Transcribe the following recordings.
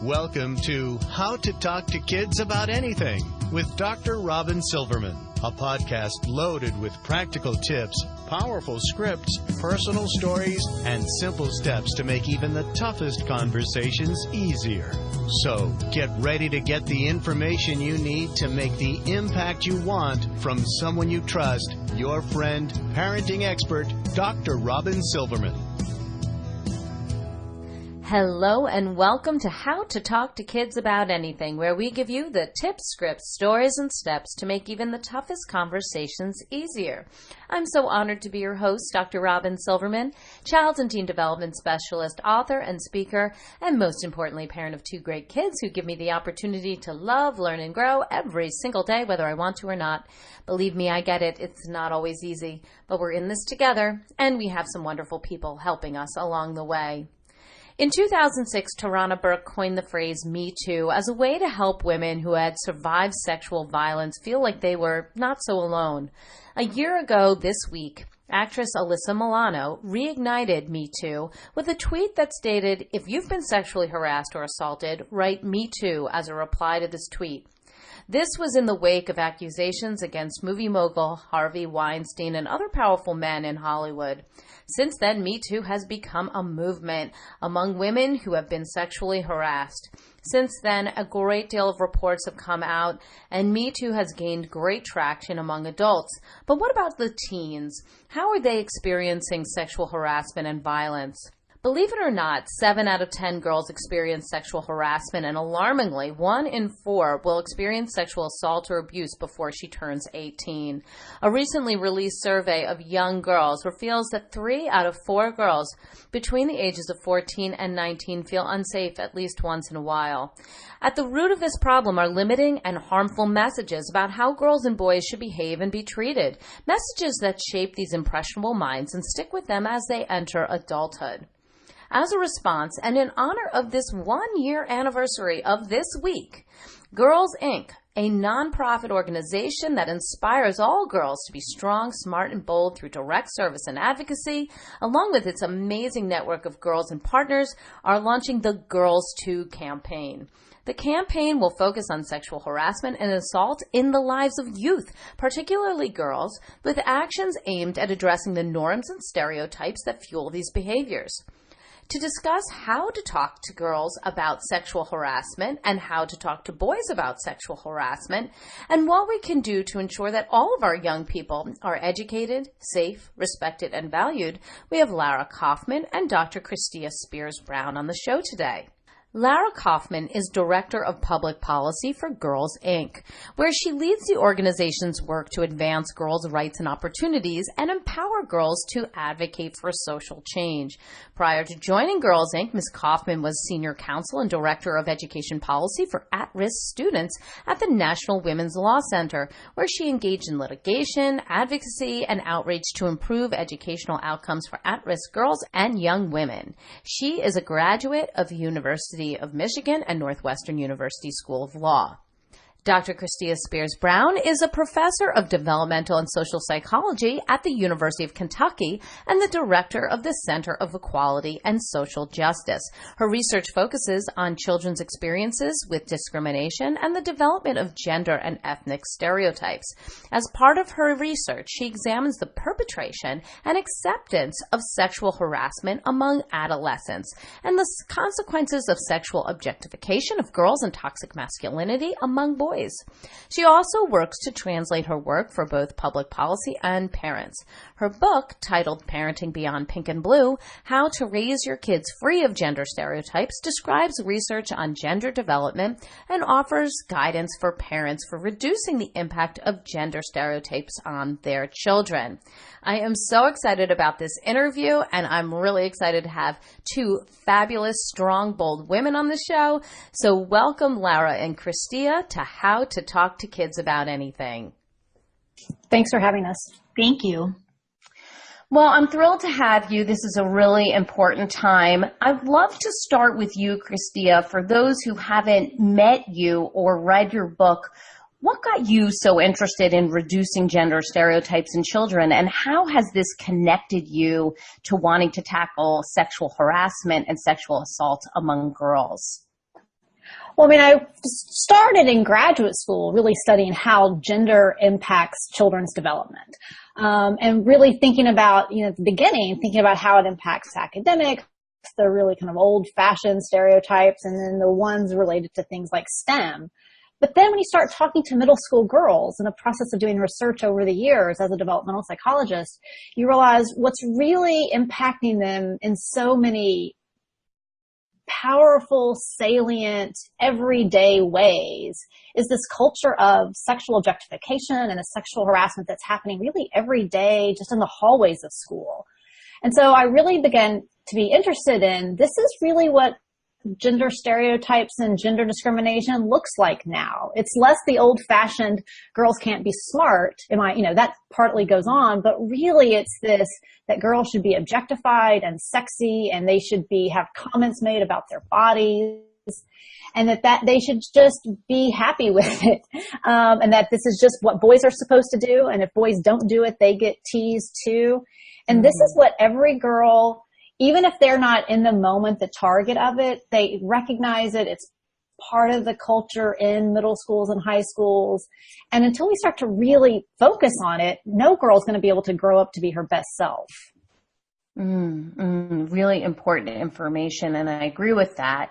Welcome to How to Talk to Kids About Anything with Dr. Robyn Silverman, a podcast loaded with practical tips, powerful scripts, personal stories, and simple steps to make even the toughest conversations easier. So get ready to get the information you need to make the impact you want from someone you trust, your friend, parenting expert, Dr. Robyn Silverman. Hello and welcome to How to Talk to Kids About Anything, where we give you the tips, scripts, stories, and steps to make even the toughest conversations easier. I'm so honored to be your host, Dr. Robyn Silverman, child and teen development specialist, author, and speaker, and most importantly, parent of two great kids who give me the opportunity to love, learn, and grow every single day, whether I want to or not. Believe me, I get it. It's not always easy, but we're in this together, and we have some wonderful people helping us along the way. In 2006, Tarana Burke coined the phrase Me Too as a way to help women who had survived sexual violence feel like they were not so alone. A year ago this week, actress Alyssa Milano reignited Me Too with a tweet that stated, "If you've been sexually harassed or assaulted, write Me Too" as a reply to this tweet. This was in the wake of accusations against movie mogul Harvey Weinstein and other powerful men in Hollywood. Since then, Me Too has become a movement among women who have been sexually harassed. Since then, a great deal of reports have come out, and Me Too has gained great traction among adults. But what about the teens? How are they experiencing sexual harassment and violence? Believe it or not, 7 out of 10 girls experience sexual harassment, and alarmingly, 1 in 4 will experience sexual assault or abuse before she turns 18. A recently released survey of young girls reveals that 3 out of 4 girls between the ages of 14 and 19 feel unsafe at least once in a while. At the root of this problem are limiting and harmful messages about how girls and boys should behave and be treated, messages that shape these impressionable minds and stick with them as they enter adulthood. As a response, and in honor of this 1-year anniversary of this week, Girls Inc., a nonprofit organization that inspires all girls to be strong, smart, and bold through direct service and advocacy, along with its amazing network of girls and partners, are launching the Girls Too campaign. The campaign will focus on sexual harassment and assault in the lives of youth, particularly girls, with actions aimed at addressing the norms and stereotypes that fuel these behaviors. To discuss how to talk to girls about sexual harassment and how to talk to boys about sexual harassment, and what we can do to ensure that all of our young people are educated, safe, respected, and valued, we have Lara Kaufmann and Dr. Christia Spears Brown on the show today. Lara Kaufmann is Director of Public Policy for Girls Inc., where she leads the organization's work to advance girls' rights and opportunities and empower girls to advocate for social change. Prior to joining Girls Inc., Ms. Kaufmann was Senior Counsel and Director of Education Policy for at-risk students at the National Women's Law Center, where she engaged in litigation, advocacy, and outreach to improve educational outcomes for at-risk girls and young women. She is a graduate of the University of Michigan and Northwestern University School of Law. Dr. Christia Spears Brown is a professor of developmental and social psychology at the University of Kentucky and the director of the Center of Equality and Social Justice. Her research focuses on children's experiences with discrimination and the development of gender and ethnic stereotypes. As part of her research, she examines the perpetration and acceptance of sexual harassment among adolescents and the consequences of sexual objectification of girls and toxic masculinity among boys. She also works to translate her work for both public policy and parents. Her book, titled Parenting Beyond Pink and Blue, How to Raise Your Kids Free of Gender Stereotypes, describes research on gender development and offers guidance for parents for reducing the impact of gender stereotypes on their children. I am so excited about this interview, and I'm really excited to have 2 fabulous, strong, bold women on the show. So welcome, Lara and Christia, to How to Talk to Kids About Anything. Thanks for having us. Thank you. Well, I'm thrilled to have you. This is a really important time. I'd love to start with you, Christia. For those who haven't met you or read your book, what got you so interested in reducing gender stereotypes in children, and how has this connected you to wanting to tackle sexual harassment and sexual assault among girls? Well, I mean, I started in graduate school really studying how gender impacts children's development. And really thinking about, at the beginning, thinking about how it impacts academics, the really kind of old-fashioned stereotypes, and then the ones related to things like STEM. But then when you start talking to middle school girls in the process of doing research over the years as a developmental psychologist, you realize what's really impacting them in so many powerful, salient, everyday ways is this culture of sexual objectification and the sexual harassment that's happening really every day just in the hallways of school. And so I really began to be interested in this is really what gender stereotypes and gender discrimination looks like now. It's less the old-fashioned girls can't be smart. That partly goes on, but really it's this that girls should be objectified and sexy, and they should have comments made about their bodies, and that they should just be happy with it, and that this is just what boys are supposed to do, and if boys don't do it, they get teased too. And this is what every girl, even if they're not in the moment the target of it, they recognize it. It's part of the culture in middle schools and high schools. And until we start to really focus on it, no girl's going to be able to grow up to be her best self. Really important information, and I agree with that.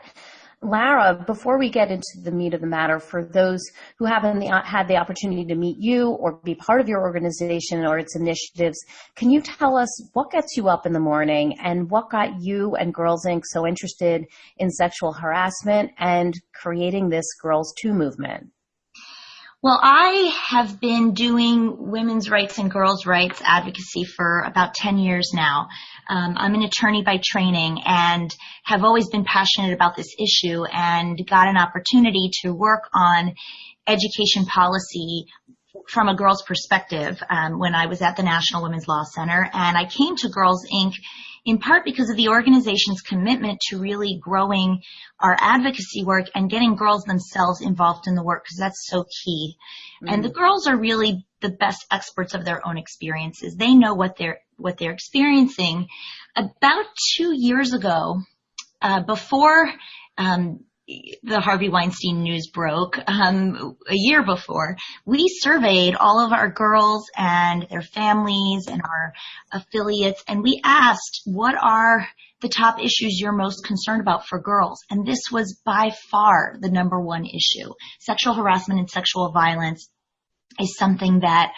Lara, before we get into the meat of the matter, for those who haven't had the opportunity to meet you or be part of your organization or its initiatives, can you tell us what gets you up in the morning and what got you and Girls Inc. so interested in sexual harassment and creating this Girls Too movement? Well, I have been doing women's rights and girls' rights advocacy for about 10 years now. I'm an attorney by training and have always been passionate about this issue and got an opportunity to work on education policy from a girl's perspective when I was at the National Women's Law Center. And I came to Girls Inc. in part because of the organization's commitment to really growing our advocacy work and getting girls themselves involved in the work, because that's so key. And the girls are really the best experts of their own experiences. They know what they're experiencing. About 2 years ago, before the Harvey Weinstein news broke, a year before, we surveyed all of our girls and their families and our affiliates, and we asked, what are the top issues you're most concerned about for girls? And this was by far the number one issue. Sexual harassment and sexual violence is something that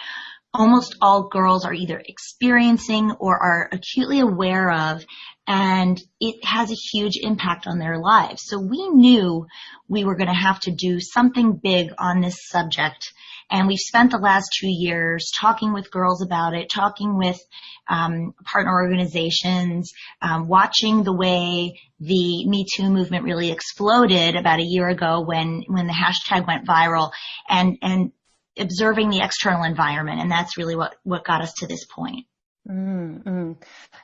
almost all girls are either experiencing or are acutely aware of, and it has a huge impact on their lives. So we knew we were going to have to do something big on this subject, and we've spent the last 2 years talking with girls about it, talking with partner organizations, watching the way the metoo movement really exploded about a year ago when the hashtag went viral, and observing the external environment. And that's really what got us to this point.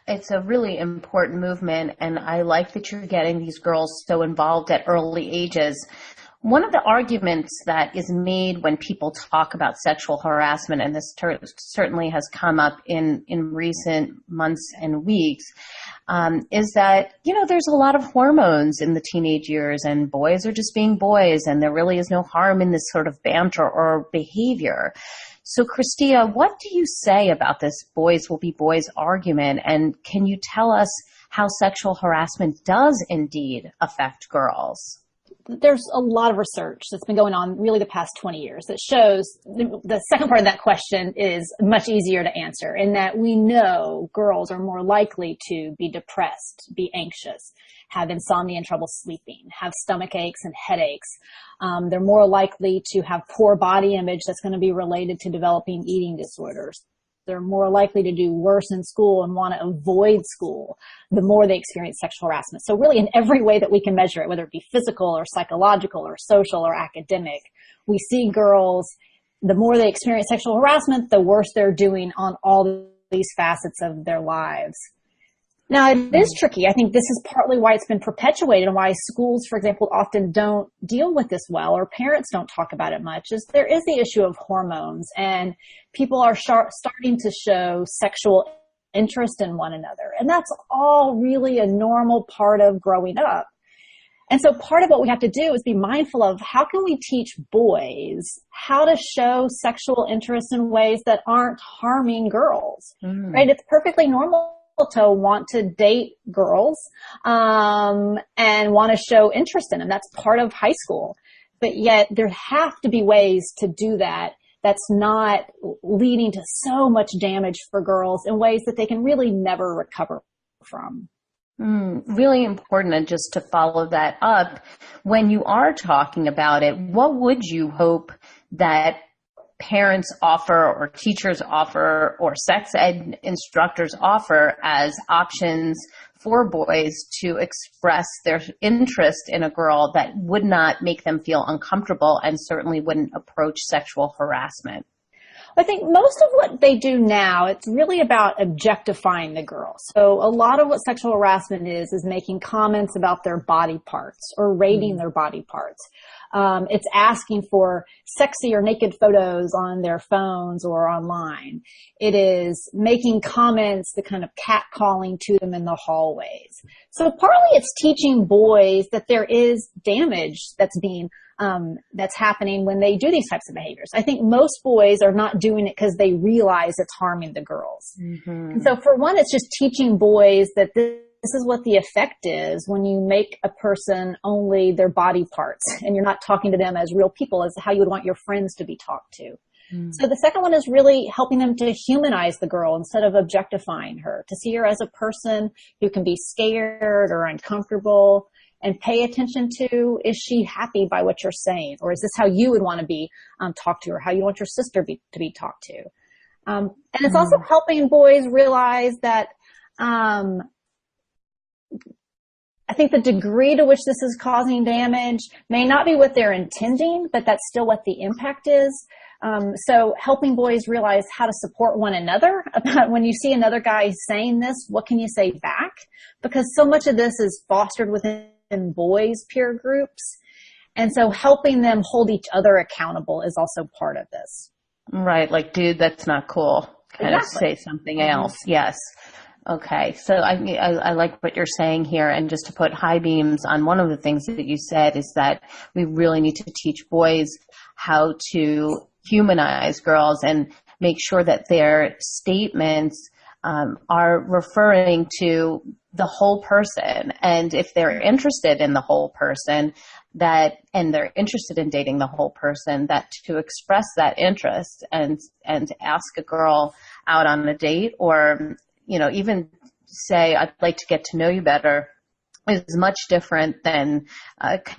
It's a really important movement, and I like that you're getting these girls so involved at early ages. One of the arguments that is made when people talk about sexual harassment, and this certainly has come up in recent months and weeks, is that, there's a lot of hormones in the teenage years, and boys are just being boys, and there really is no harm in this sort of banter or behavior. So, Christia, what do you say about this boys will be boys argument, and can you tell us how sexual harassment does indeed affect girls? There's a lot of research that's been going on really the past 20 years that shows the second part of that question is much easier to answer, in that we know girls are more likely to be depressed, be anxious, have insomnia and trouble sleeping, have stomach aches and headaches. They're more likely to have poor body image that's going to be related to developing eating disorders. They're more likely to do worse in school and want to avoid school the more they experience sexual harassment. So really in every way that we can measure it, whether it be physical or psychological or social or academic, we see girls, the more they experience sexual harassment, the worse they're doing on all these facets of their lives. Now, it is tricky. I think this is partly why it's been perpetuated and why schools, for example, often don't deal with this well, or parents don't talk about it much, is there is the issue of hormones, and people are starting to show sexual interest in one another. And that's all really a normal part of growing up. And so part of what we have to do is be mindful of how can we teach boys how to show sexual interest in ways that aren't harming girls, right? It's perfectly normal to want to date girls and want to show interest in them. That's part of high school. But yet there have to be ways to do that that's not leading to so much damage for girls in ways that they can really never recover from. Really important. And just to follow that up, when you are talking about it, what would you hope that parents offer or teachers offer or sex ed instructors offer as options for boys to express their interest in a girl that would not make them feel uncomfortable and certainly wouldn't approach sexual harassment? I think most of what they do now, it's really about objectifying the girl. So a lot of what sexual harassment is making comments about their body parts or rating their body parts. It's asking for sexy or naked photos on their phones or online. It is making comments, the kind of catcalling to them in the hallways. So partly it's teaching boys that there is damage that's happening when they do these types of behaviors. I think most boys are not doing it because they realize it's harming the girls. And so for one, it's just teaching boys that this is what the effect is when you make a person only their body parts and you're not talking to them as real people, as how you would want your friends to be talked to. So the second one is really helping them to humanize the girl instead of objectifying her, to see her as a person who can be scared or uncomfortable, and pay attention to, is she happy by what you're saying? Or is this how you would want to be talked to, or how you want your sister to be talked to? And it's also helping boys realize that I think the degree to which this is causing damage may not be what they're intending, but that's still what the impact is. So helping boys realize how to support one another about when you see another guy saying this, what can you say back? Because so much of this is fostered within boys' peer groups. And so helping them hold each other accountable is also part of this. Right. Like, dude, that's not cool. Kind of say something else. Yes. Okay. So I like what you're saying here. And just to put high beams on one of the things that you said is that we really need to teach boys how to humanize girls and make sure that their statements are referring to the whole person. And if they're interested in the whole person, and they're interested in dating the whole person, that to express that interest and ask a girl out on a date, or, even say, I'd like to get to know you better, is much different than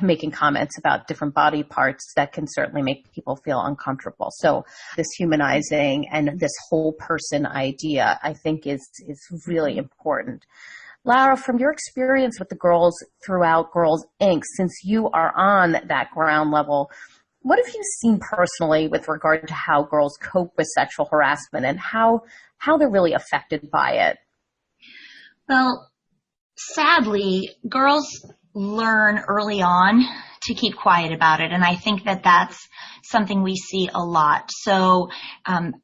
making comments about different body parts that can certainly make people feel uncomfortable. So this humanizing and this whole person idea, I think, is really important. Lara, from your experience with the girls throughout Girls Inc., since you are on that ground level, what have you seen personally with regard to how girls cope with sexual harassment and how they're really affected by it? Well, sadly, girls learn early on to keep quiet about it. And I think that that's something we see a lot. So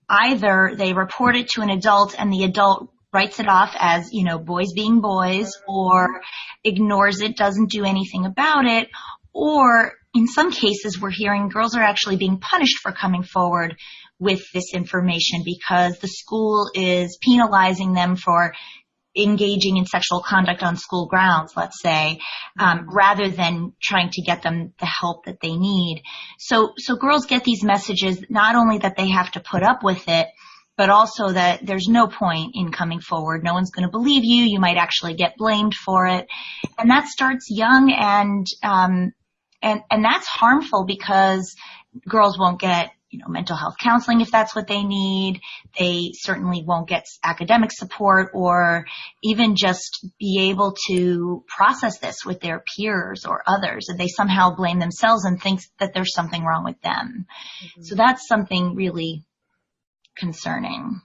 either they report it to an adult and the adult writes it off as, boys being boys, or ignores it, doesn't do anything about it. Or in some cases, we're hearing girls are actually being punished for coming forward with this information because the school is penalizing them for engaging in sexual conduct on school grounds, let's say, rather than trying to get them the help that they need. So girls get these messages, not only that they have to put up with it, but also that there's no point in coming forward. No one's going to believe you. You might actually get blamed for it. And that starts young, and that's harmful because girls won't get mental health counseling if that's what they need. They certainly won't get academic support or even just be able to process this with their peers or others. And they somehow blame themselves and think that there's something wrong with them. So that's something really concerning.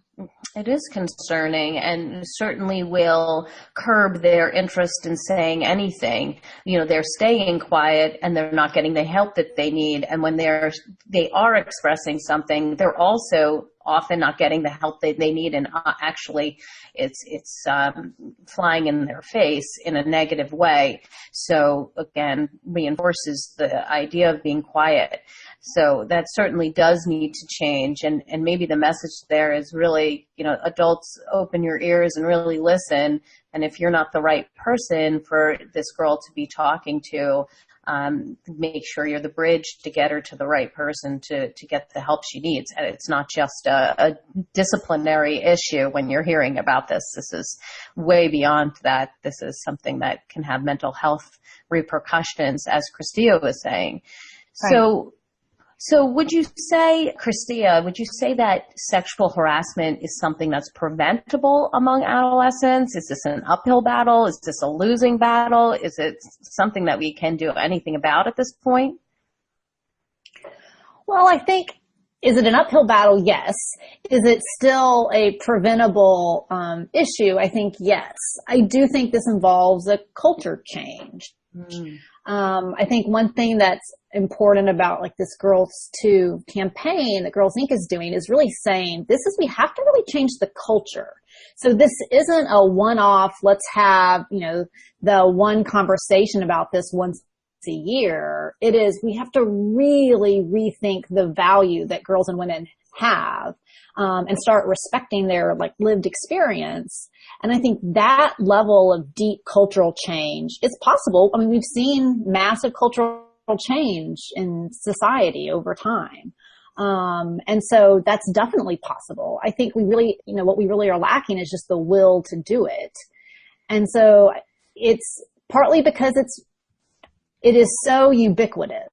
It is concerning, and certainly will curb their interest in saying anything. They're staying quiet and they're not getting the help that they need. And when they are expressing something, they're also often not getting the help they need, and actually it's flying in their face in a negative way. So again, reinforces the idea of being quiet. So that certainly does need to change, and maybe the message there is really, adults, open your ears and really listen. And if you're not the right person for this girl to be talking to, make sure you're the bridge to get her to the right person to get the help she needs. And it's not just a disciplinary issue when you're hearing about this. This is way beyond that. This is something that can have mental health repercussions, as Christia was saying. Right. So would you say, Christia, that sexual harassment is something that's preventable among adolescents? Is this an uphill battle? Is this a losing battle? Is it something that we can do anything about at this point? Well, I think, is it an uphill battle? Yes. Is it still a preventable issue? I think yes. I do think this involves a culture change. I think one thing that's important about like this Girls Too campaign that Girls Inc. is doing is really saying we have to really change the culture. So this isn't a one-off, let's have, the one conversation about this once a year. It is, we have to really rethink the value that girls and women have, and start respecting their like lived experience. And I think that level of deep cultural change is possible. I mean, we've seen massive cultural change in society over time. And so that's definitely possible. I think we really, what we really are lacking is just the will to do it. And so it's partly because it is so ubiquitous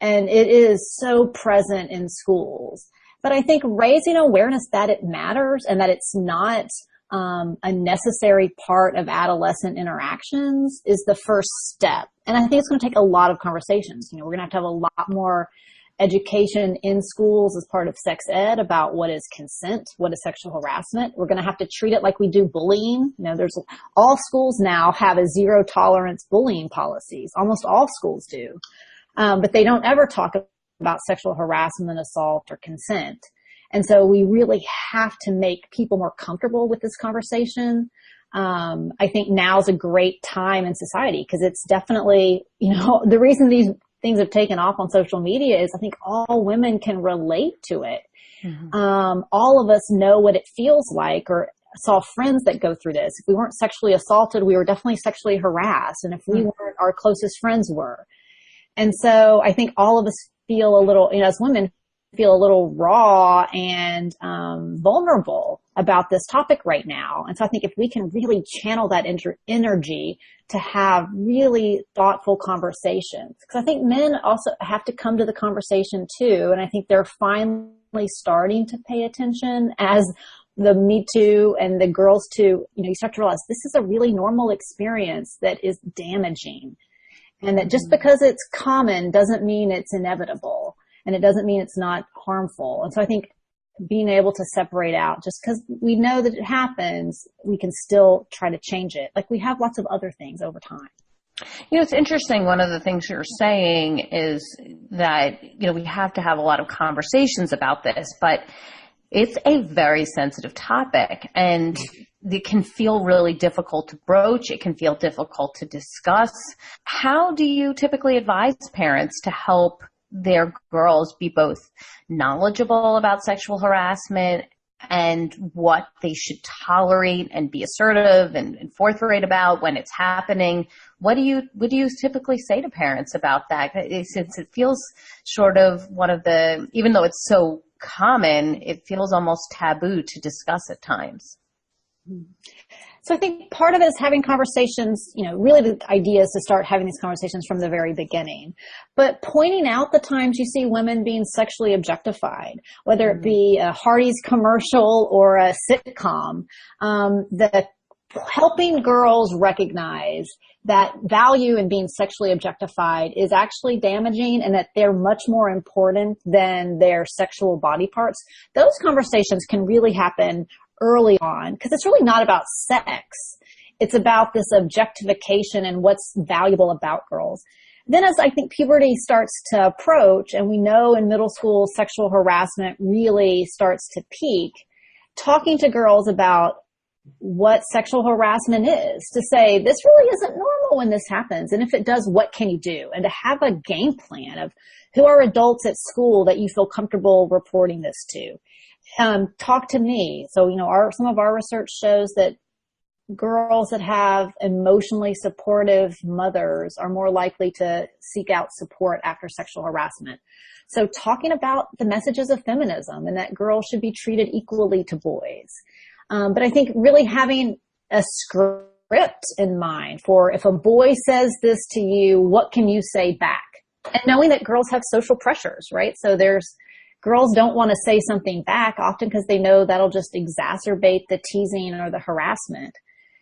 and it is so present in schools. But I think raising awareness that it matters and that it's not a necessary part of adolescent interactions is the first step. And I think it's going to take a lot of conversations. We're going to have a lot more education in schools as part of sex ed about what is consent, what is sexual harassment. We're going to have to treat it like we do bullying. All schools now have a zero tolerance bullying policies. Almost all schools do. But they don't ever talk about sexual harassment, assault, or consent. And so we really have to make people more comfortable with this conversation. I think now is a great time in society because it's definitely, the reason these things have taken off on social media is I think all women can relate to it. Mm-hmm. All of us know what it feels like or saw friends that go through this. If we weren't sexually assaulted, we were definitely sexually harassed. And if we weren't, our closest friends were. And so I think all of us feel a little, as women, feel a little raw and vulnerable about this topic right now. And so I think if we can really channel that energy to have really thoughtful conversations, because I think men also have to come to the conversation too. And I think they're finally starting to pay attention as the Me Too and the Girls Too, you start to realize this is a really normal experience that is damaging. And that just because it's common doesn't mean it's inevitable. And it doesn't mean it's not harmful. And so I think being able to separate out, just because we know that it happens, we can still try to change it. Like we have lots of other things over time. It's interesting. One of the things you're saying is that, we have to have a lot of conversations about this, but it's a very sensitive topic and it can feel really difficult to broach. It can feel difficult to discuss. How do you typically advise parents to help their girls be both knowledgeable about sexual harassment and what they should tolerate and be assertive and forthright about when it's happening? What do you typically say to parents about that? Since it feels sort of one of the, even though it's so common, it feels almost taboo to discuss at times. So I think part of it is having conversations, really the idea is to start having these conversations from the very beginning. But pointing out the times you see women being sexually objectified, whether it be a Hardee's commercial or a sitcom, helping girls recognize that value in being sexually objectified is actually damaging and that they're much more important than their sexual body parts. Those conversations can really happen early on, because it's really not about sex. It's about this objectification and what's valuable about girls. Then as I think puberty starts to approach, and we know in middle school sexual harassment really starts to peak, talking to girls about what sexual harassment is, to say, this really isn't normal when this happens. And if it does, what can you do? And to have a game plan of who are adults at school that you feel comfortable reporting this to. Talk to me. So, some of our research shows that girls that have emotionally supportive mothers are more likely to seek out support after sexual harassment. So talking about the messages of feminism and that girls should be treated equally to boys. But I think really having a script in mind for if a boy says this to you, what can you say back? And knowing that girls have social pressures, right? So girls don't want to say something back often because they know that'll just exacerbate the teasing or the harassment.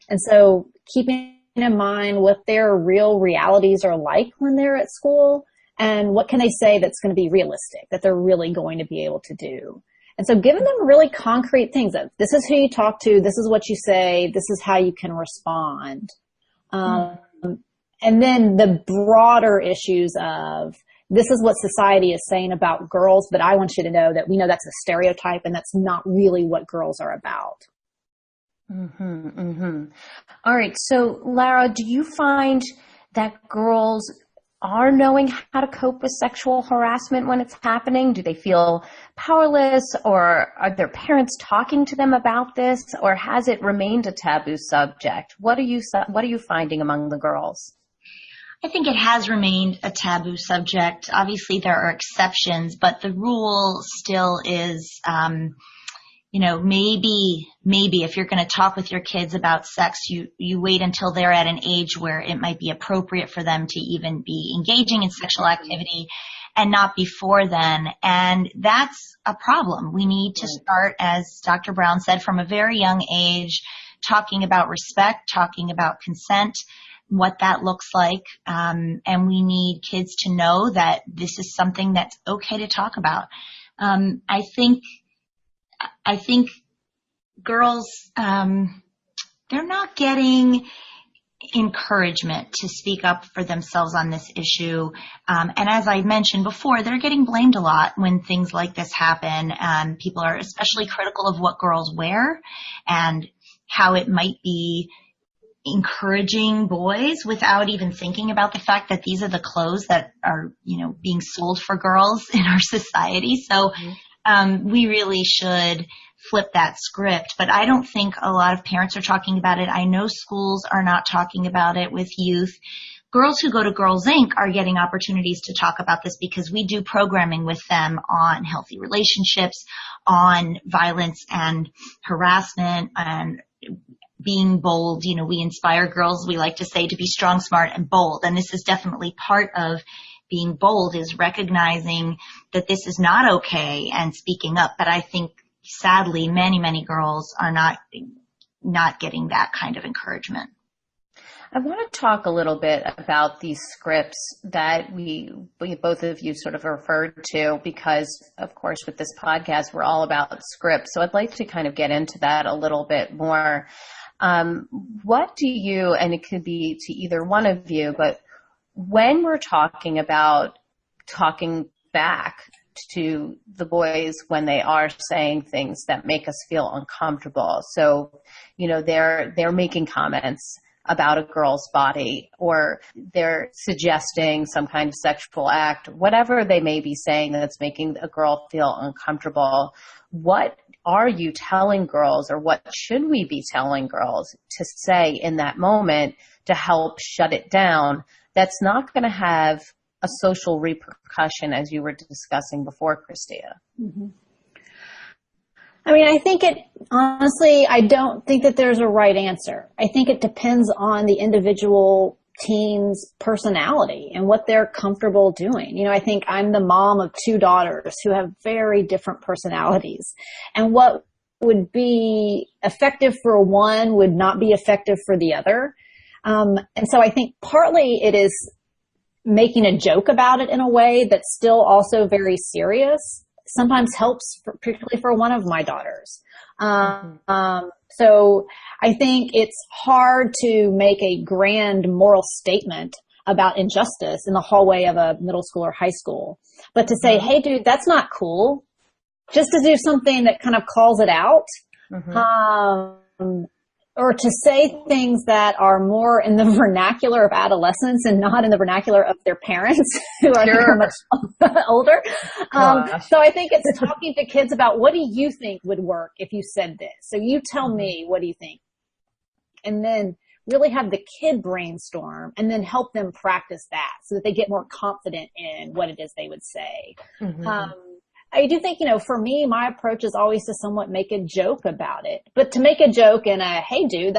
And so keeping in mind what their real realities are like when they're at school and what can they say that's going to be realistic, that they're really going to be able to do. And so giving them really concrete things of this is who you talk to, this is what you say, this is how you can respond. And then the broader issues of this is what society is saying about girls, but I want you to know that we know that's a stereotype and that's not really what girls are about. All right. So, Lara, do you find that girls are knowing how to cope with sexual harassment when it's happening? Do they feel powerless, or are their parents talking to them about this, or has it remained a taboo subject? What are you finding among the girls? I think it has remained a taboo subject. Obviously, there are exceptions, but the rule still is, maybe if you're going to talk with your kids about sex, you wait until they're at an age where it might be appropriate for them to even be engaging in sexual activity and not before then. And that's a problem. We need to start, as Dr. Brown said, from a very young age, talking about respect, talking about consent, what that looks like. And we need kids to know that this is something that's okay to talk about. I think girls, they're not getting encouragement to speak up for themselves on this issue. And as I mentioned before, they're getting blamed a lot when things like this happen. People are especially critical of what girls wear and how it might be encouraging boys without even thinking about the fact that these are the clothes that are, being sold for girls in our society. So we really should flip that script. But I don't think a lot of parents are talking about it. I know schools are not talking about it with youth. Girls who go to Girls Inc. are getting opportunities to talk about this because we do programming with them on healthy relationships, on violence and harassment, and being bold. We inspire girls, we like to say, to be strong, smart, and bold. And this is definitely part of being bold, is recognizing that this is not okay and speaking up. But I think, sadly, many, many girls are not getting that kind of encouragement. I want to talk a little bit about these scripts that we both of you sort of referred to, because, of course, with this podcast, we're all about scripts. So I'd like to kind of get into that a little bit more. What do you, and it could be to either one of you, but when we're talking about talking back to the boys when they are saying things that make us feel uncomfortable, so, they're making comments about a girl's body, or they're suggesting some kind of sexual act, whatever they may be saying that's making a girl feel uncomfortable, what are you telling girls, or what should we be telling girls to say in that moment to help shut it down that's not going to have a social repercussion, as you were discussing before, Christia? Mm-hmm. I think honestly, I don't think that there's a right answer. I think it depends on the individual teen's personality and what they're comfortable doing. I think I'm the mom of two daughters who have very different personalities, and what would be effective for one would not be effective for the other. And so I think partly it is making a joke about it in a way that's still also very serious. Sometimes helps, particularly for one of my daughters. So I think it's hard to make a grand moral statement about injustice in the hallway of a middle school or high school. But to say, hey, dude, that's not cool, just to do something that kind of calls it out, or to say things that are more in the vernacular of adolescence and not in the vernacular of their parents who are much older. So I think it's talking to kids about, what do you think would work if you said this? So you tell me, what do you think? And then really have the kid brainstorm and then help them practice that so that they get more confident in what it is they would say. I do think, for me, my approach is always to somewhat make a joke about it, but to make a joke in a, hey dude,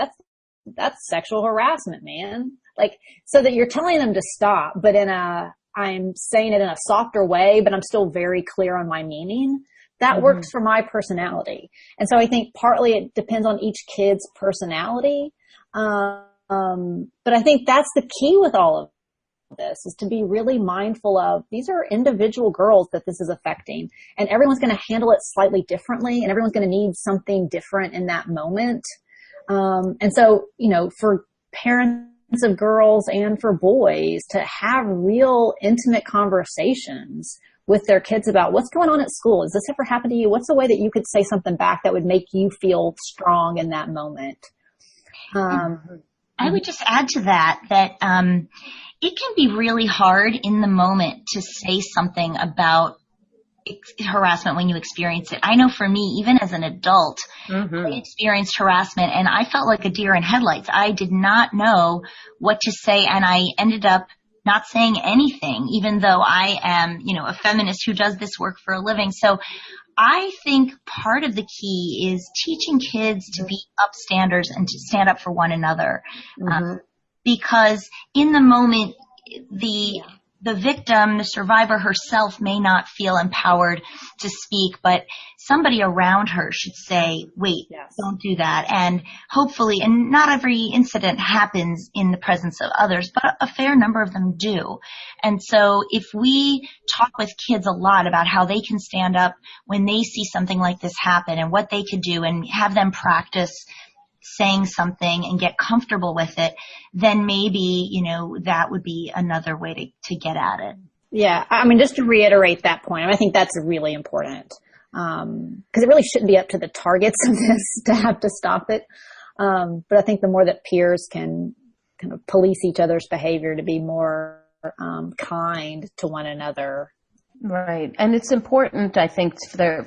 that's sexual harassment, man. Like, so that you're telling them to stop, but I'm saying it in a softer way, but I'm still very clear on my meaning. That works for my personality. And so I think partly it depends on each kid's personality. But I think that's the key with all of this, is to be really mindful of, these are individual girls that this is affecting, and everyone's going to handle it slightly differently, and everyone's going to need something different in that moment. And so, for parents of girls and for boys to have real intimate conversations with their kids about what's going on at school. Has this ever happened to you? What's the way that you could say something back that would make you feel strong in that moment? I would just add to that it can be really hard in the moment to say something about harassment when you experience it. I know for me, even as an adult, I experienced harassment and I felt like a deer in headlights. I did not know what to say, and I ended up not saying anything, even though I am, a feminist who does this work for a living. So I think part of the key is teaching kids to be upstanders and to stand up for one another. Because in the moment, the victim, the survivor herself, may not feel empowered to speak, but somebody around her should say, wait, don't do that. And hopefully, and not every incident happens in the presence of others, but a fair number of them do. And so if we talk with kids a lot about how they can stand up when they see something like this happen and what they could do, and have them practice saying something and get comfortable with it, then maybe, that would be another way to get at it. Yeah. I mean, just to reiterate that point, I think that's really important. Cause it really shouldn't be up to the targets of this to have to stop it. But I think the more that peers can kind of police each other's behavior to be more, kind to one another. Right. And it's important, I think,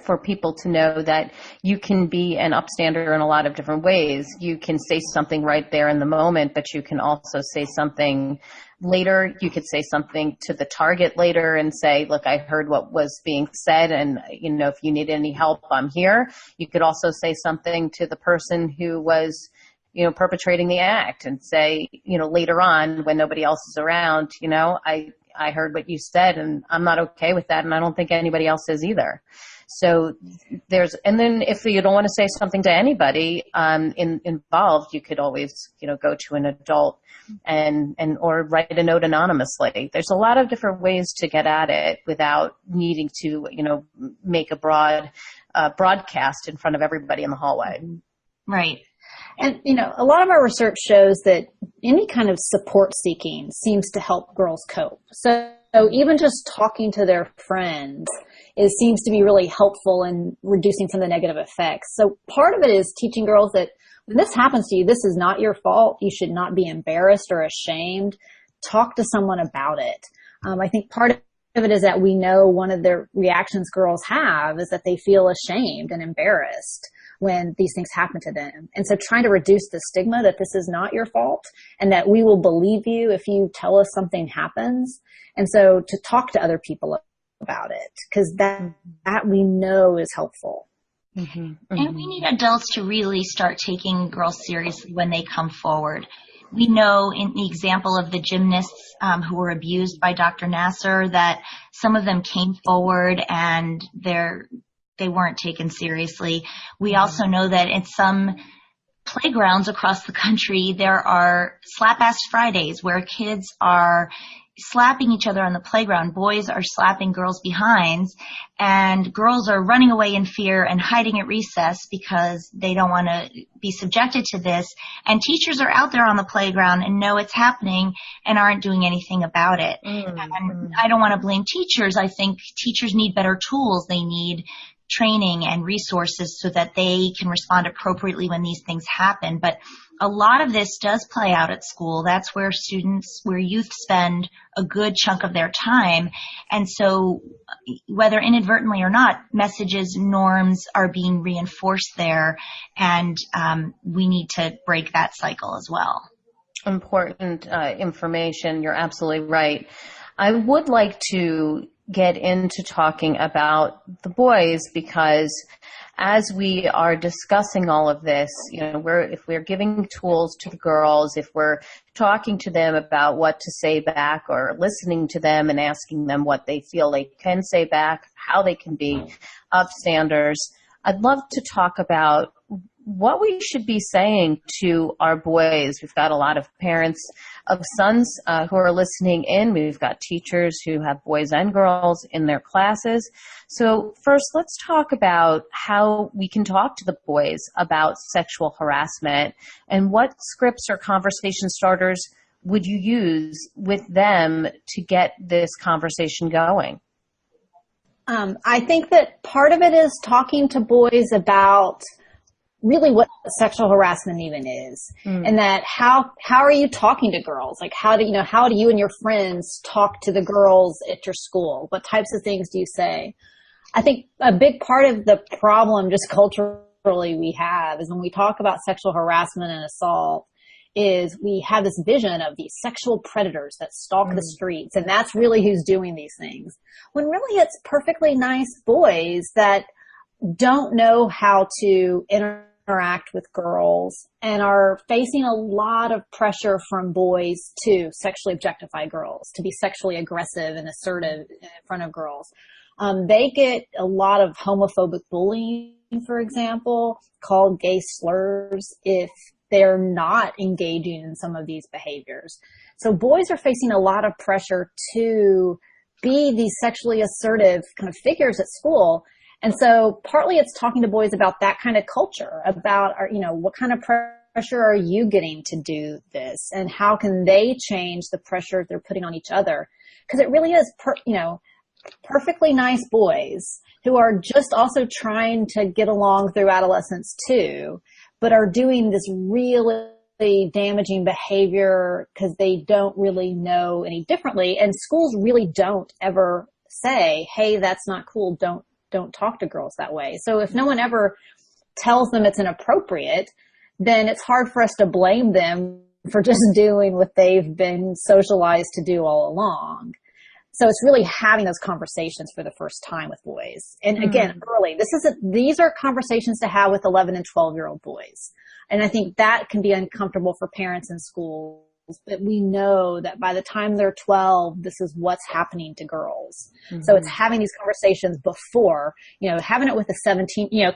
for people to know that you can be an upstander in a lot of different ways. You can say something right there in the moment, but you can also say something later. You could say something to the target later and say, look, I heard what was being said, and, if you need any help, I'm here. You could also say something to the person who was, perpetrating the act, and say, later on when nobody else is around, I heard what you said and I'm not okay with that, and I don't think anybody else is either. So and then if you don't want to say something to anybody involved, you could always, go to an adult or write a note anonymously. There's a lot of different ways to get at it without needing to, make a broadcast in front of everybody in the hallway. Right. And, a lot of our research shows that any kind of support seeking seems to help girls cope. So even just talking to their friends seems to be really helpful in reducing some of the negative effects. So part of it is teaching girls that when this happens to you, this is not your fault. You should not be embarrassed or ashamed. Talk to someone about it. I think part of it is that we know one of the reactions girls have is that they feel ashamed and embarrassed when these things happen to them. And so trying to reduce the stigma that this is not your fault and that we will believe you if you tell us something happens. And so to talk to other people about it, because that we know is helpful. And we need adults to really start taking girls seriously when they come forward. We know in the example of the gymnasts who were abused by Dr. Nasser that some of them came forward and they weren't taken seriously. We also know that in some playgrounds across the country, there are slap-ass Fridays where kids are slapping each other on the playground. Boys are slapping girls' behinds, and girls are running away in fear and hiding at recess because they don't want to be subjected to this. And teachers are out there on the playground and know it's happening and aren't doing anything about it. And I don't want to blame teachers. I think teachers need better tools. They need training and resources so that they can respond appropriately when these things happen. But a lot of this does play out at school. That's where youth spend a good chunk of their time. And so whether inadvertently or not, messages, norms are being reinforced there. And we need to break that cycle as well. Important information. You're absolutely right. I would like to get into talking about the boys, because as we are discussing all of this, if we're giving tools to the girls, if we're talking to them about what to say back, or listening to them and asking them what they feel they can say back, how they can be upstanders, I'd love to talk about what we should be saying to our boys. We've got a lot of parents of sons who are listening in. We've got teachers who have boys and girls in their classes. So first, let's talk about how we can talk to the boys about sexual harassment, and what scripts or conversation starters would you use with them to get this conversation going? I think that part of it is talking to boys about really what sexual harassment even is, and that how are you talking to girls? Like, how do you and your friends talk to the girls at your school? What types of things do you say? I think a big part of the problem just culturally we have is when we talk about sexual harassment and assault is we have this vision of these sexual predators that stalk the streets, and that's really who's doing these things. When really it's perfectly nice boys that don't know how to interact with girls and are facing a lot of pressure from boys to sexually objectify girls, to be sexually aggressive and assertive in front of girls. They get a lot of homophobic bullying, for example, called gay slurs if they're not engaging in some of these behaviors. So boys are facing a lot of pressure to be these sexually assertive kind of figures at school. And so partly it's talking to boys about that kind of culture, about, what kind of pressure are you getting to do this, and how can they change the pressure they're putting on each other? Because it really is, perfectly nice boys who are just also trying to get along through adolescence too, but are doing this really damaging behavior because they don't really know any differently. And schools really don't ever say, hey, that's not cool. Don't talk to girls that way. So if no one ever tells them it's inappropriate, then it's hard for us to blame them for just doing what they've been socialized to do all along. So it's really having those conversations for the first time with boys. And again, early, these are conversations to have with 11 and 12-year-old boys. And I think that can be uncomfortable for parents in schools, but we know that by the time they're 12, this is what's happening to girls. So it's having these conversations before, having it with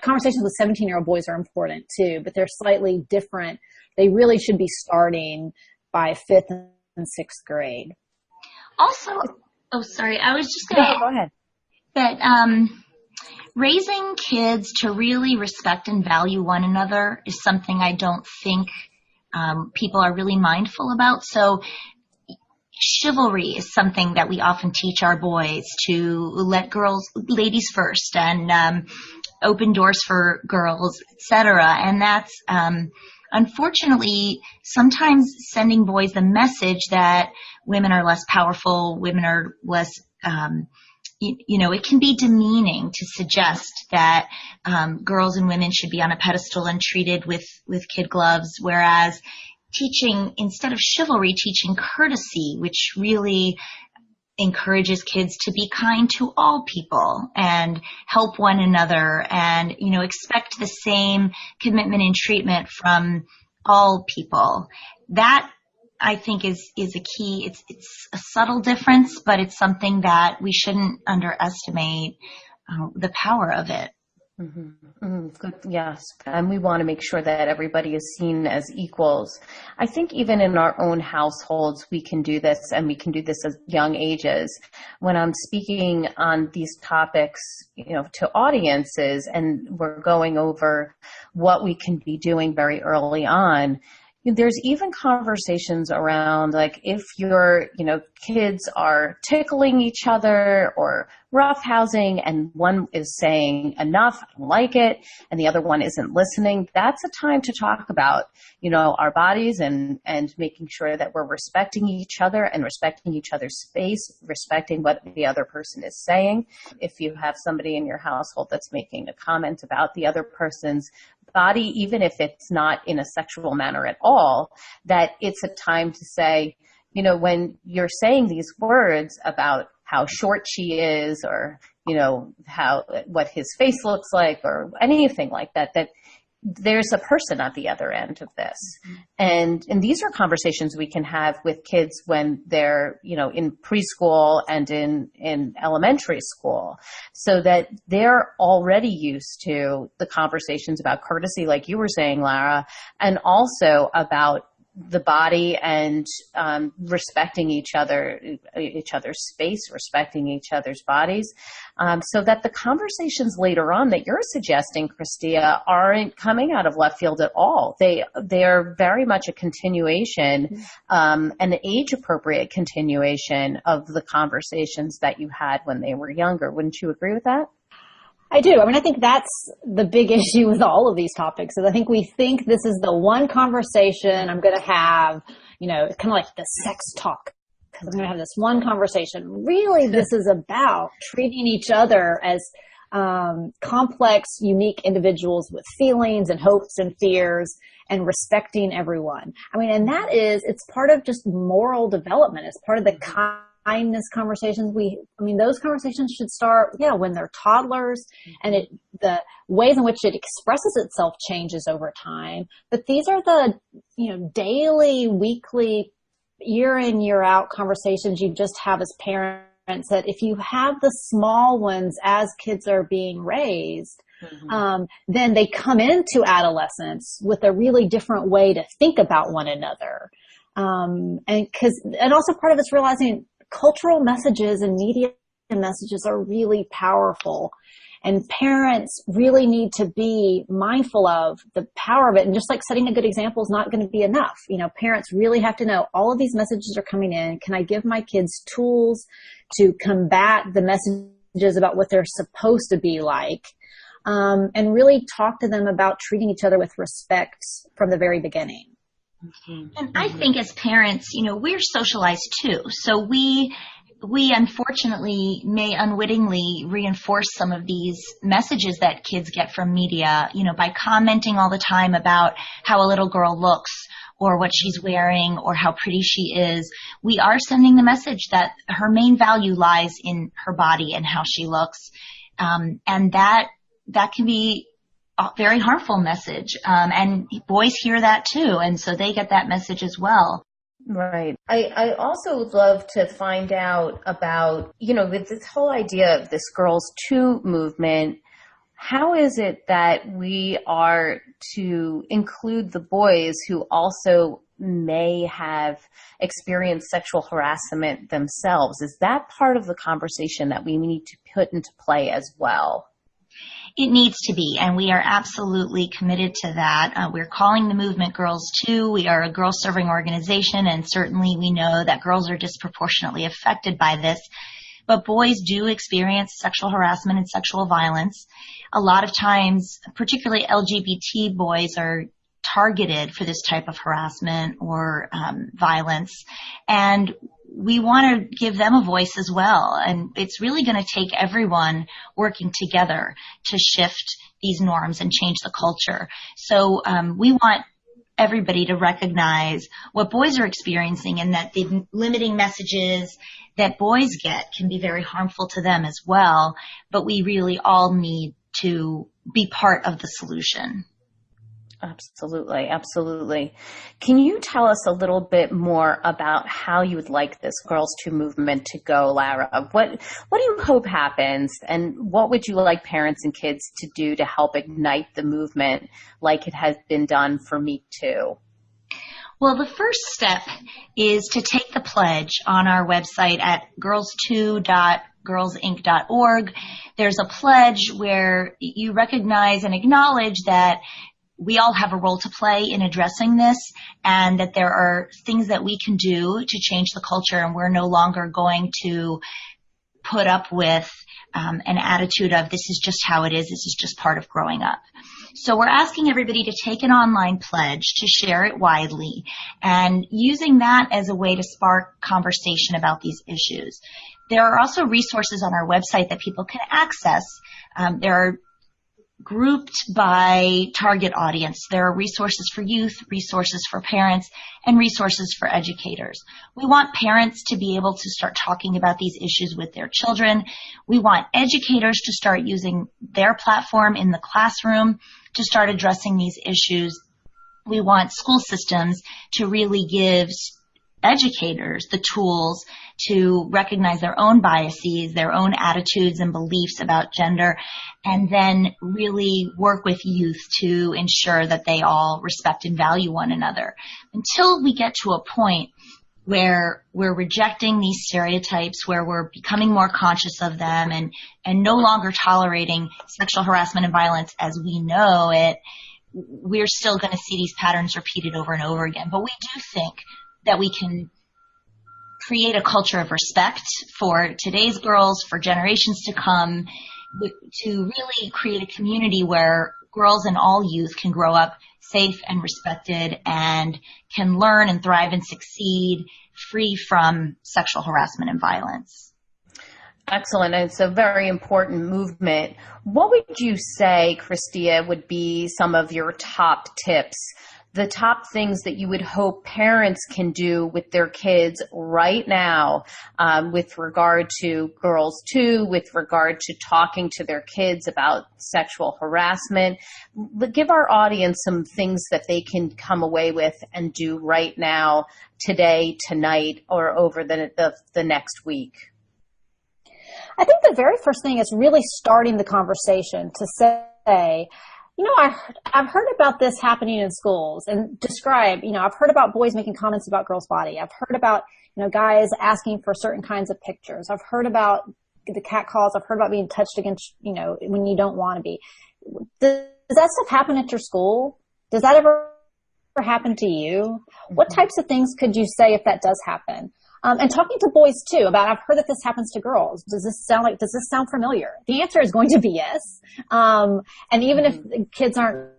conversations with 17-year-old boys are important too, but they're slightly different. They really should be starting by 5th and 6th grade. Also, I was just going to go ahead. That raising kids to really respect and value one another is something I don't think people are really mindful about. So chivalry is something that we often teach our boys, to let ladies first, and open doors for girls, etc. And that's unfortunately sometimes sending boys the message that women are less powerful, women are less, it can be demeaning to suggest that girls and women should be on a pedestal and treated with kid gloves, whereas instead of chivalry, teaching courtesy, which really encourages kids to be kind to all people and help one another and, expect the same commitment and treatment from all people. That, I think, is a key. It's a subtle difference, but it's something that we shouldn't underestimate the power of it. Mm-hmm. Mm-hmm. Good. Yes. And we want to make sure that everybody is seen as equals. I think even in our own households, we can do this, and we can do this at young ages. When I'm speaking on these topics, to audiences, and we're going over what we can be doing very early on, there's even conversations around, like, if your, kids are tickling each other or roughhousing, and one is saying enough, I don't like it, and the other one isn't listening, that's a time to talk about, our bodies and making sure that we're respecting each other and respecting each other's space, respecting what the other person is saying. If you have somebody in your household that's making a comment about the other person's body, even if it's not in a sexual manner at all, that it's a time to say, when you're saying these words about how short she is, or, what his face looks like, or anything like that, that there's a person at the other end of this. And these are conversations we can have with kids when they're, in preschool and in elementary school, so that they're already used to the conversations about courtesy, like you were saying, Lara, and also about the body and respecting each other's space, respecting each other's bodies, so that the conversations later on that you're suggesting, Christia, aren't coming out of left field at all. They're very much a continuation, an age-appropriate continuation of the conversations that you had when they were younger. Wouldn't you agree with that? I do. I think that's the big issue with all of these topics, is I think we think this is the one conversation I'm going to have, it's kind of like the sex talk, because I'm going to have this one conversation. Really, this is about treating each other as complex, unique individuals with feelings and hopes and fears, and respecting everyone. And it's part of just moral development. It's part of the kindness conversations. Those conversations should start, when they're toddlers, and the ways in which it expresses itself changes over time. But these are the, daily, weekly, year in, year out conversations you just have as parents, that if you have the small ones as kids are being raised, then they come into adolescence with a really different way to think about one another. And also part of it's realizing cultural messages and media messages are really powerful, and parents really need to be mindful of the power of it. And just like setting a good example is not going to be enough. Parents really have to know all of these messages are coming in. Can I give my kids tools to combat the messages about what they're supposed to be like? And really talk to them about treating each other with respect from the very beginning. And I think as parents, we're socialized too. So we unfortunately may unwittingly reinforce some of these messages that kids get from media, by commenting all the time about how a little girl looks, or what she's wearing, or how pretty she is. We are sending the message that her main value lies in her body and how she looks. And that can be a very harmful message. And boys hear that too. And so they get that message as well. Right. I also would love to find out about, with this whole idea of this Girls Too movement, how is it that we are to include the boys who also may have experienced sexual harassment themselves? Is that part of the conversation that we need to put into play as well? It needs to be, and we are absolutely committed to that. We're calling the movement Girls Too. We are a girl-serving organization, and certainly we know that girls are disproportionately affected by this. But boys do experience sexual harassment and sexual violence. A lot of times, particularly LGBT boys, are targeted for this type of harassment or violence. And we want to give them a voice as well. And it's really going to take everyone working together to shift these norms and change the culture. So we want everybody to recognize what boys are experiencing, and that the limiting messages that boys get can be very harmful to them as well. But we really all need to be part of the solution. Absolutely. Absolutely. Can you tell us a little bit more about how you would like this Girls Too movement to go, Lara? What do you hope happens, and what would you like parents and kids to do to help ignite the movement like it has been done for Me Too? Well, the first step is to take the pledge on our website at girls2.girlsinc.org. There's a pledge where you recognize and acknowledge that we all have a role to play in addressing this, and that there are things that we can do to change the culture, and we're no longer going to put up with an attitude of this is just how it is, this is just part of growing up. So we're asking everybody to take an online pledge, to share it widely, and using that as a way to spark conversation about these issues. There are also resources on our website that people can access. There are grouped by target audience. There are resources for youth, resources for parents, and resources for educators. We want parents to be able to start talking about these issues with their children. We want educators to start using their platform in the classroom to start addressing these issues. We want school systems to really give educators the tools to recognize their own biases, their own attitudes and beliefs about gender, and then really work with youth to ensure that they all respect and value one another. Until we get to a point where we're rejecting these stereotypes, where we're becoming more conscious of them and no longer tolerating sexual harassment and violence as we know it, we're still going to see these patterns repeated over and over again. But we do think that we can create a culture of respect for today's girls, for generations to come, to really create a community where girls and all youth can grow up safe and respected and can learn and thrive and succeed free from sexual harassment and violence. Excellent. It's a very important movement. What would you say, Christia, would be some of your top tips, the top things that you would hope parents can do with their kids right now, with regard to Girls Too, with regard to talking to their kids about sexual harassment? Give our audience some things that they can come away with and do right now, today, tonight, or over the next week. I think the very first thing is really starting the conversation to say, you know, I've heard about this happening in schools, and describe, you know, I've heard about boys making comments about girls' body. I've heard about, you know, guys asking for certain kinds of pictures. I've heard about the cat calls. I've heard about being touched against, you know, when you don't want to be. Does that stuff happen at your school? Does that ever happen to you? What types of things could you say if that does happen? And talking to boys too about, I've heard that this happens to girls. Does this sound familiar? The answer is going to be yes. And even if the kids aren't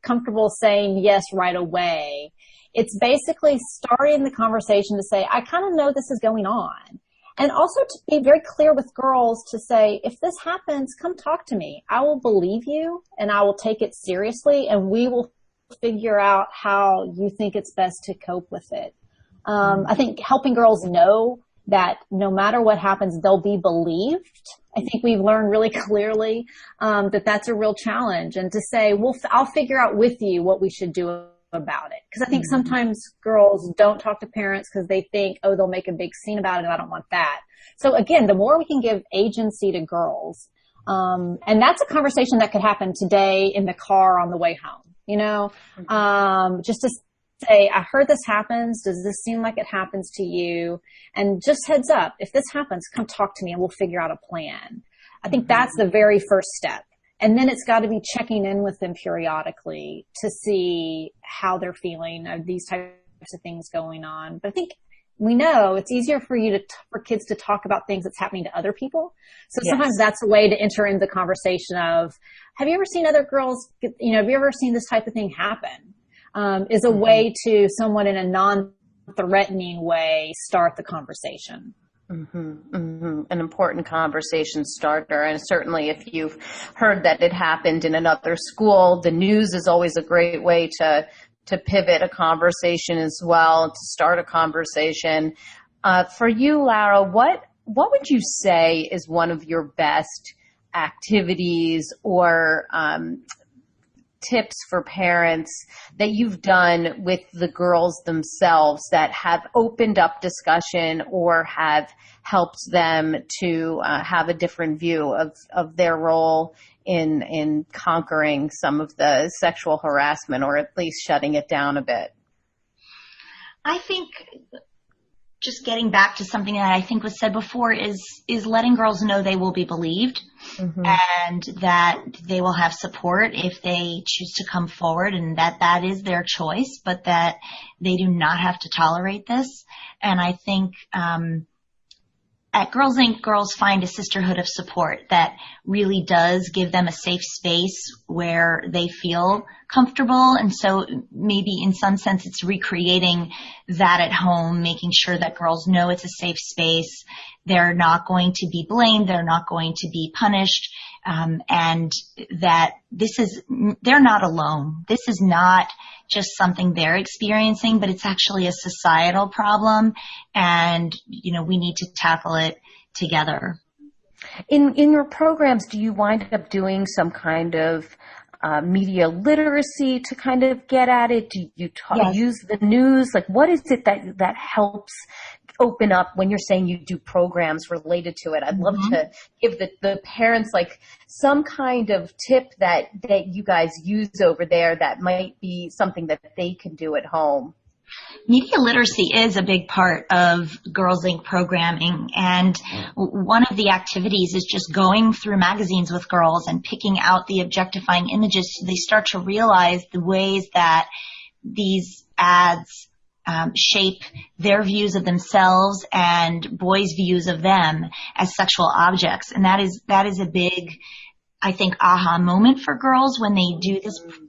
comfortable saying yes right away, it's basically starting the conversation to say, I kind of know this is going on. And also to be very clear with girls to say, if this happens, come talk to me. I will believe you and I will take it seriously, and we will figure out how you think it's best to cope with it. I think helping girls know that no matter what happens, they'll be believed. I think we've learned really clearly that that's a real challenge, and to say, I'll figure out with you what we should do about it. Because I think sometimes girls don't talk to parents because they think, oh, they'll make a big scene about it, and I don't want that. So again, the more we can give agency to girls, and that's a conversation that could happen today in the car on the way home, you know, just to say, I heard this happens. Does this seem like it happens to you? And just heads up, if this happens, come talk to me and we'll figure out a plan. I think that's the very first step. And then it's got to be checking in with them periodically to see how they're feeling of these types of things going on. But I think we know it's easier for for kids to talk about things that's happening to other people. So sometimes that's a way to enter into the conversation of, have you ever seen other girls, have you ever seen this type of thing happen? Is a way to somewhat in a non-threatening way start the conversation. An important conversation starter. And certainly if you've heard that it happened in another school, the news is always a great way to pivot a conversation as well, to start a conversation. For you, Lara, what would you say is one of your best activities or tips for parents that you've done with the girls themselves that have opened up discussion or have helped them to have a different view of their role in conquering some of the sexual harassment, or at least shutting it down a bit? I think just getting back to something that I think was said before is letting girls know they will be believed, and that they will have support if they choose to come forward, and that is their choice, but that they do not have to tolerate this. And I think at Girls Inc., girls find a sisterhood of support that really does give them a safe space where they feel comfortable. And so maybe in some sense it's recreating that at home, making sure that girls know it's a safe space. They're not going to be blamed. They're not going to be punished. And that they're not alone. This is not just something they're experiencing, but it's actually a societal problem. And, we need to tackle it together. In your programs, do you wind up doing some kind of media literacy to kind of get at it? Do you use the news? Like, what is it that helps open up when you're saying you do programs related to it? I'd love to give the parents like some kind of tip that you guys use over there that might be something that they can do at home. Media literacy is a big part of Girls Inc. programming, and one of the activities is just going through magazines with girls and picking out the objectifying images so they start to realize the ways that these ads shape their views of themselves and boys' views of them as sexual objects. And that is a big, I think, aha moment for girls when they do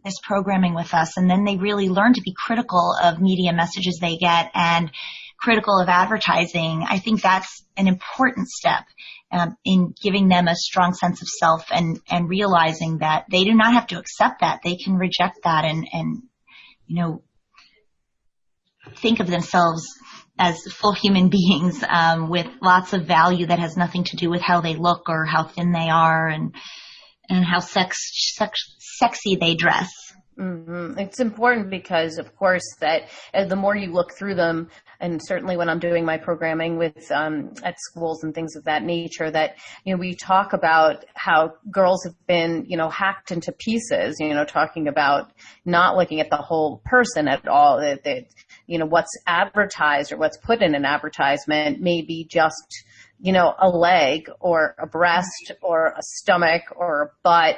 this programming with us. And then they really learn to be critical of media messages they get and critical of advertising. I think that's an important step in giving them a strong sense of self and realizing that they do not have to accept that. They can reject that and think of themselves as full human beings with lots of value that has nothing to do with how they look or how thin they are and how sexy they dress. Mm-hmm. It's important because, of course, that the more you look through them, and certainly when I'm doing my programming with at schools and things of that nature, that we talk about how girls have been hacked into pieces. Talking about not looking at the whole person at all. That what's advertised or what's put in an advertisement may be just a leg or a breast or a stomach or a butt,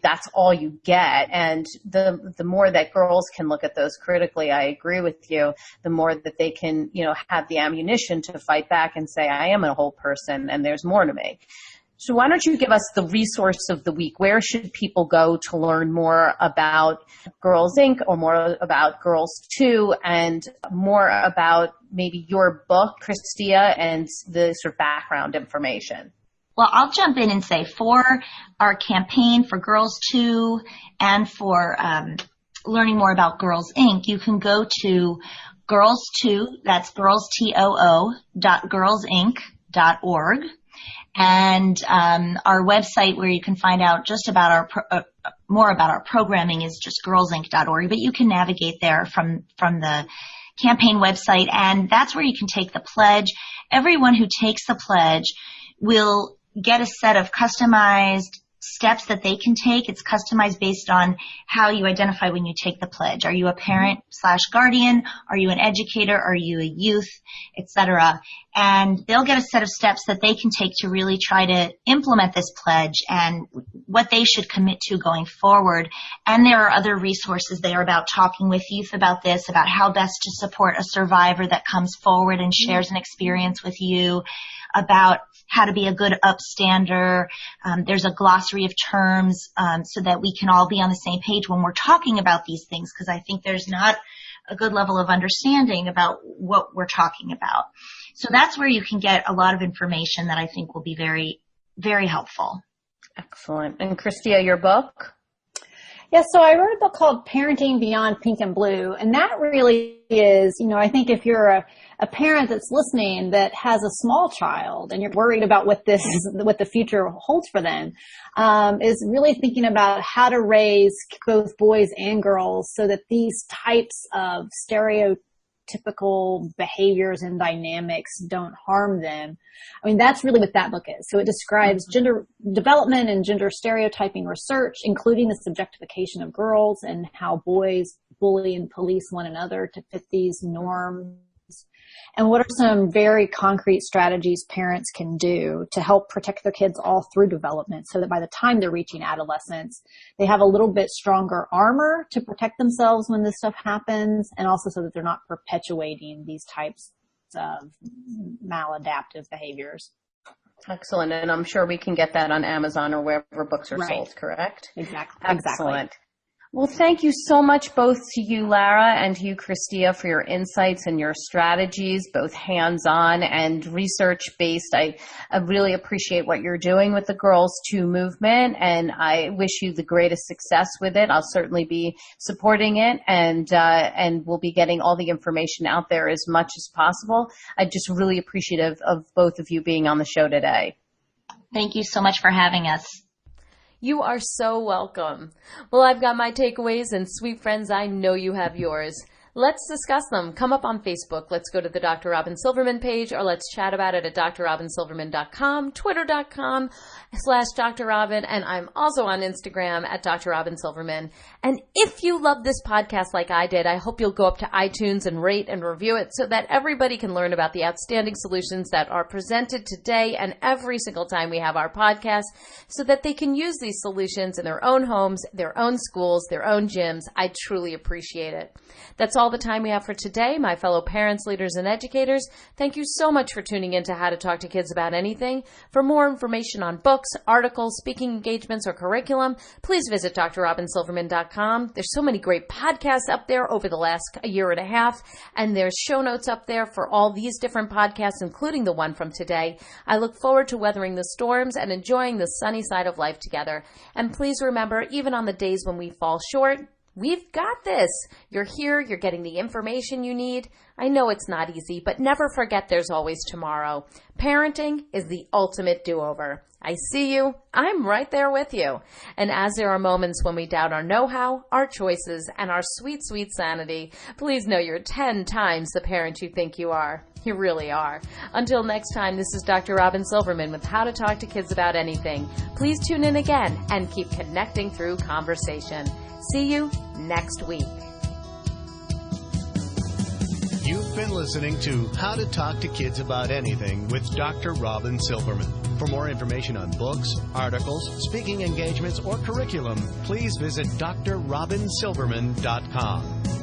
that's all you get. And the more that girls can look at those critically, I agree with you, the more that they can, have the ammunition to fight back and say, I am a whole person and there's more to me. So why don't you give us the resource of the week? Where should people go to learn more about Girls Inc. or more about Girls 2 and more about maybe your book, Christia, and the sort of background information? Well, I'll jump in and say for our campaign for Girls 2 and for learning more about Girls Inc., you can go to Girls 2, that's girlstoo.girlsinc.org. And our website where you can find out just about more about our programming is just girlsinc.org, but you can navigate there from the campaign website, and that's where you can take the pledge. Everyone who takes the pledge will get a set of customized steps that they can take. It's customized based on how you identify when you take the pledge. Are you a parent/guardian? Are you an educator? Are you a youth, etc.? And they'll get a set of steps that they can take to really try to implement this pledge and what they should commit to going forward. And there are other resources there about talking with youth about this, about how best to support a survivor that comes forward and shares an experience with you, about how to be a good upstander. There's a glossary of terms so that we can all be on the same page when we're talking about these things, because I think there's not a good level of understanding about what we're talking about. So that's where you can get a lot of information that I think will be very, very helpful. Excellent. And Christia, your book? Yeah, so I wrote a book called Parenting Beyond Pink and Blue, and that really is, I think if you're a parent that's listening that has a small child and you're worried about what the future holds for them, is really thinking about how to raise both boys and girls so that these types of stereotypical behaviors and dynamics don't harm them. I mean, that's really what that book is. So it describes gender development and gender stereotyping research, including the subjectification of girls and how boys bully and police one another to fit these norms. And what are some very concrete strategies parents can do to help protect their kids all through development so that by the time they're reaching adolescence, they have a little bit stronger armor to protect themselves when this stuff happens, and also so that they're not perpetuating these types of maladaptive behaviors. Excellent. And I'm sure we can get that on Amazon or wherever books are sold, correct? Exactly. Excellent. Well, thank you so much, both to you, Lara, and to you, Christia, for your insights and your strategies, both hands-on and research-based. I really appreciate what you're doing with the Girls Too movement, and I wish you the greatest success with it. I'll certainly be supporting it, and we'll be getting all the information out there as much as possible. I'm just really appreciative of both of you being on the show today. Thank you so much for having us. You are so welcome. Well, I've got my takeaways, and sweet friends, I know you have yours. Let's discuss them. Come up on Facebook. Let's go to the Dr. Robyn Silverman page, or let's chat about it at drrobynsilverman.com, twitter.com/Dr. Robyn, and I'm also on Instagram at Dr. Robyn Silverman. And if you love this podcast like I did, I hope you'll go up to iTunes and rate and review it so that everybody can learn about the outstanding solutions that are presented today and every single time we have our podcast, so that they can use these solutions in their own homes, their own schools, their own gyms. I truly appreciate it. That's all the time we have for today, my fellow parents, leaders, and educators. Thank you so much for tuning in to How to Talk to Kids About Anything. For more information on books, articles, speaking engagements, or curriculum, please visit drrobynsilverman.com. There's so many great podcasts up there over the last year and a half, and there's show notes up there for all these different podcasts, including the one from today. I look forward to weathering the storms and enjoying the sunny side of life together. And please remember, even on the days when we fall short, we've got this. You're here. You're getting the information you need. I know it's not easy, but never forget there's always tomorrow. Parenting is the ultimate do-over. I see you. I'm right there with you. And as there are moments when we doubt our know-how, our choices, and our sweet, sweet sanity, please know you're 10 times the parent you think you are. You really are. Until next time, this is Dr. Robyn Silverman with How to Talk to Kids About Anything. Please tune in again and keep connecting through conversation. See you next week. You've been listening to How to Talk to Kids About Anything with Dr. Robyn Silverman. For more information on books, articles, speaking engagements, or curriculum, please visit drrobynsilverman.com.